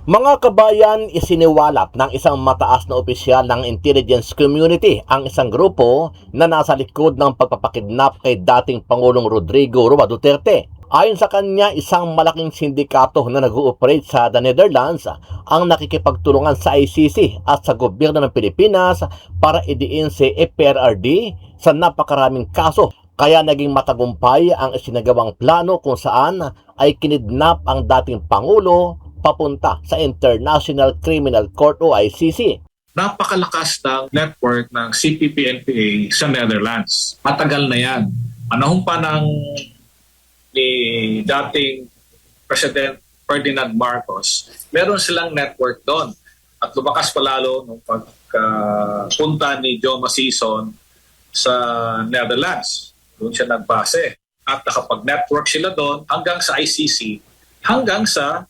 Mga kabayan, isiniwalat ng isang mataas na opisyal ng intelligence community ang isang grupo na nasa likod ng pagpapakidnap kay dating Pangulong Rodrigo Roa Duterte. Ayon sa kanya, isang malaking sindikato na nag-ooperate sa The Netherlands ang nakikipagtulungan sa ICC at sa gobyerno ng Pilipinas para idiin si PRRD sa napakaraming kaso. Kaya naging matagumpay ang isinagawang plano kung saan ay kinidnap ang dating Pangulo papunta sa International Criminal Court o ICC. Napakalakas ng network ng CPP-NPA sa Netherlands. Matagal na yan. Panahon pa ng ni dating President Ferdinand Marcos, meron silang network doon. At lumakas pa lalo nung pagpunta ni Joe Masison sa Netherlands. Doon siya nagbase. At nakapag-network sila doon hanggang sa ICC, hanggang sa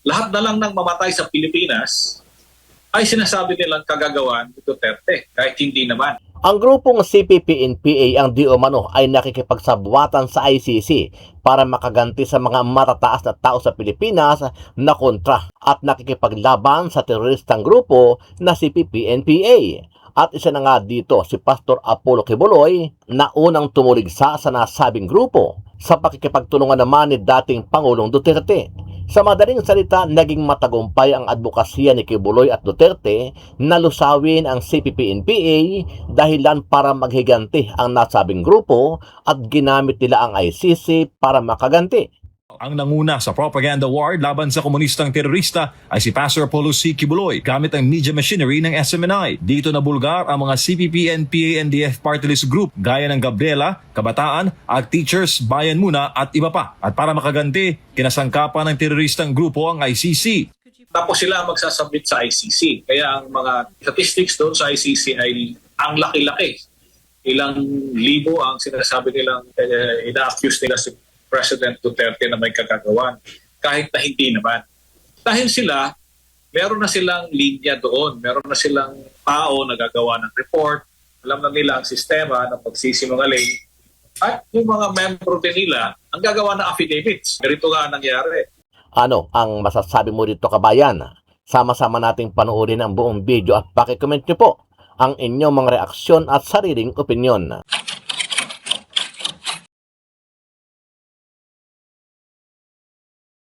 lahat na lang ng mamatay sa Pilipinas ay sinasabi nilang kagagawan ni Duterte, kahit hindi naman. Ang grupong CPP-NPA ang di umano ay nakikipagsabwatan sa ICC para makaganti sa mga matataas na tao sa Pilipinas na kontra at nakikipaglaban sa teroristang grupo na CPP-NPA. At isa na nga dito si Pastor Apollo Kibuloy na unang tumuligsa sa nasabing grupo sa pakikipagtulungan naman ni dating Pangulong Duterte. Sa madaling salita, naging matagumpay ang advokasya ni Kibuloy at Duterte na lusawin ang CPP-NPA dahilan para maghiganti ang nasabing grupo at ginamit nila ang ICC para makaganti. Ang nanguna sa propaganda war laban sa komunistang terorista ay si Pastor Apollo C. Kibuloy gamit ang media machinery ng SMNI. Dito nabulgar ang mga CPP-NPA-NDF party list group gaya ng Gabriela, Kabataan at Teachers Bayan Muna at iba pa. At para makaganti, kinasangkapan ng teroristang grupo ang ICC. Tapos sila magsasubmit sa ICC. Kaya ang mga statistics doon sa ICC ay ang laki-laki. Ilang libo ang sinasabi nilang ina-accuse nila si President Duterte na may kagagawan, kahit na hindi naman. Dahil sila, meron na silang linya doon, meron na silang tao na gagawa ng report, alam na nila ang sistema ng pagsisinungaling, at yung mga membro din nila ang gagawa ng affidavits. Ganito nga nangyari. Ano ang masasabi mo dito, kabayan? Sama-sama nating panoorin ang buong video at pakicomment nyo po ang inyong mga reaksyon at sariling opinyon.